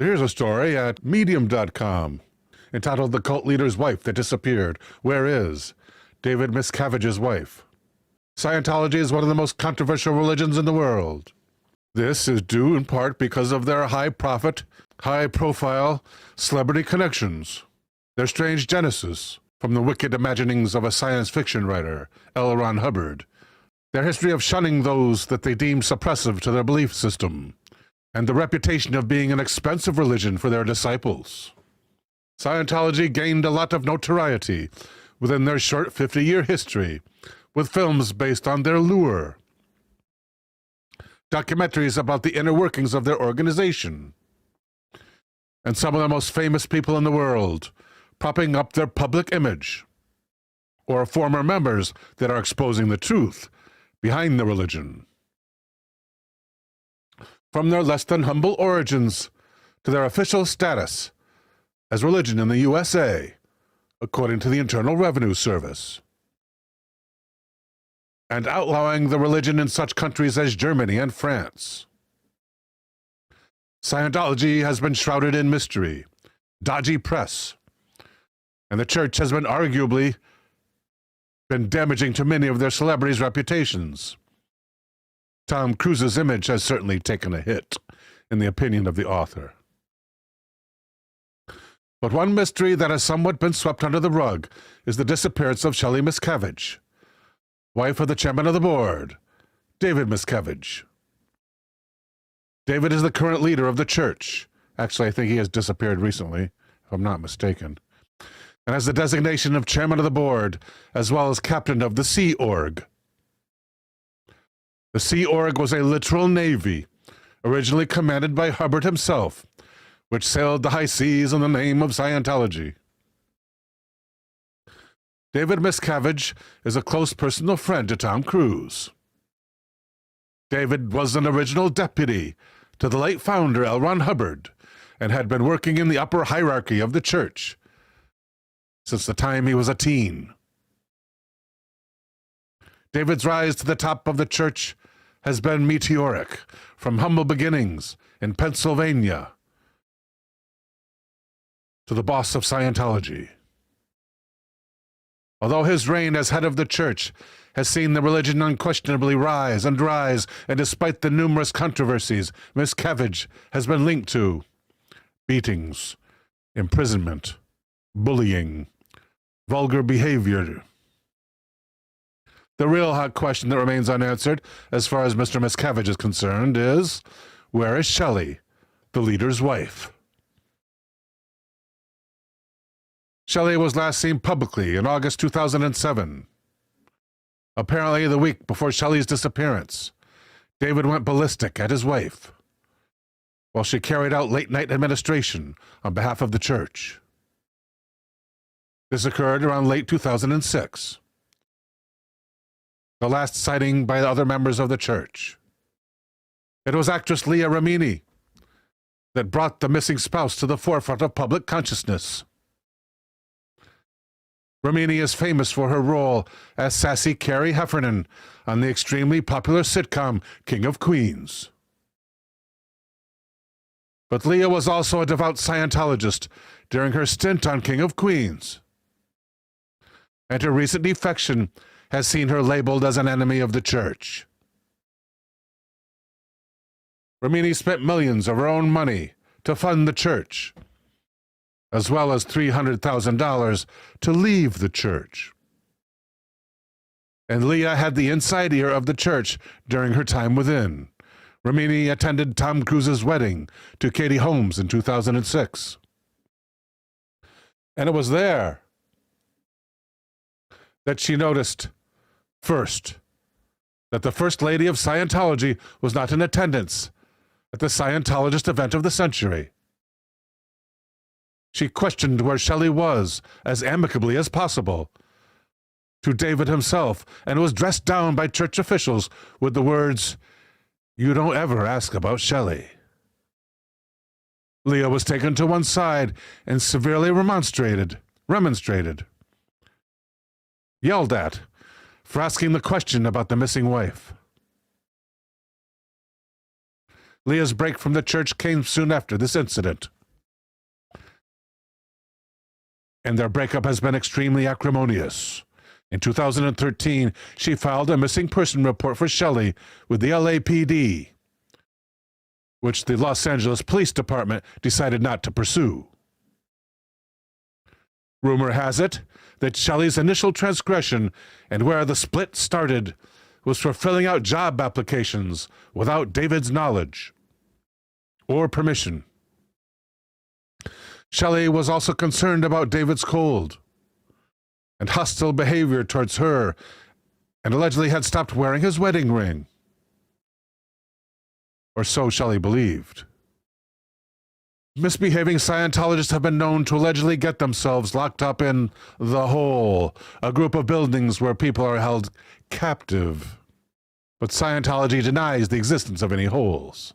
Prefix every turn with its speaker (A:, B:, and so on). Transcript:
A: Here's a story at medium.com entitled The Cult Leader's Wife That Disappeared. Where is David Miscavige's wife? Scientology is one of the most controversial religions in the world. This is due in part because of their high-profit, high-profile celebrity connections. Their strange genesis from the wicked imaginings of a science fiction writer, L. Ron Hubbard. Their history of shunning those that they deemed suppressive to their belief system, and the reputation of being an expensive religion for their disciples. Scientology gained a lot of notoriety within their short 50-year history, with films based on their lure, documentaries about the inner workings of their organization, and some of the most famous people in the world propping up their public image, or former members that are exposing the truth behind the religion. From their less than humble origins to their official status as religion in the USA, according to the Internal Revenue Service, and outlawing the religion in such countries as Germany and France. Scientology has been shrouded in mystery, dodgy press, and the church has been arguably damaging to many of their celebrities' reputations. Tom Cruise's image has certainly taken a hit, in the opinion of the author. But one mystery that has somewhat been swept under the rug is the disappearance of Shelley Miscavige, wife of the chairman of the board, David Miscavige. David is the current leader of the church. Actually, I think he has disappeared recently, if I'm not mistaken, and has the designation of chairman of the board, as well as captain of the Sea Org. The Sea Org was a literal navy, originally commanded by Hubbard himself, which sailed the high seas in the name of Scientology. David Miscavige is a close personal friend to Tom Cruise. David was an original deputy to the late founder L. Ron Hubbard, and had been working in the upper hierarchy of the church since the time he was a teen. David's rise to the top of the church has been meteoric, from humble beginnings in Pennsylvania to the boss of Scientology. Although his reign as head of the church has seen the religion unquestionably rise, and despite the numerous controversies Miscavige has been linked to, beatings, imprisonment, bullying, vulgar behavior. The real hot question that remains unanswered, as far as Mr. Miscavige is concerned, is, where is Shelley, the leader's wife? Shelley was last seen publicly in August 2007. Apparently, the week before Shelley's disappearance, David went ballistic at his wife, while she carried out late-night administration on behalf of the church. This occurred around late 2006. The last sighting by the other members of the church. It was actress Leah Remini that brought the missing spouse to the forefront of public consciousness. Remini is famous for her role as sassy Carrie Heffernan on the extremely popular sitcom King of Queens. But Leah was also a devout Scientologist during her stint on King of Queens, and her recent defection has seen her labeled as an enemy of the church. Remini spent millions of her own money to fund the church, as well as $300,000 to leave the church. And Leah had the inside ear of the church during her time within. Remini attended Tom Cruise's wedding to Katie Holmes in 2006. And it was there that she noticed, first, that the First Lady of Scientology was not in attendance at the Scientologist event of the century. She questioned where Shelley was as amicably as possible to David himself, and was dressed down by church officials with the words, "You don't ever ask about Shelley." Leah was taken to one side and severely remonstrated, yelled at for asking the question about the missing wife. Leah's break from the church came soon after this incident, and their breakup has been extremely acrimonious. In 2013, she filed a missing person report for Shelley with the LAPD, which the Los Angeles Police Department decided not to pursue. Rumor has it that Shelley's initial transgression and where the split started was for filling out job applications without David's knowledge or permission. Shelley was also concerned about David's cold and hostile behavior towards her, and allegedly had stopped wearing his wedding ring. Or so Shelley believed. Misbehaving Scientologists have been known to allegedly get themselves locked up in the Hole, a group of buildings where people are held captive. But Scientology denies the existence of any holes.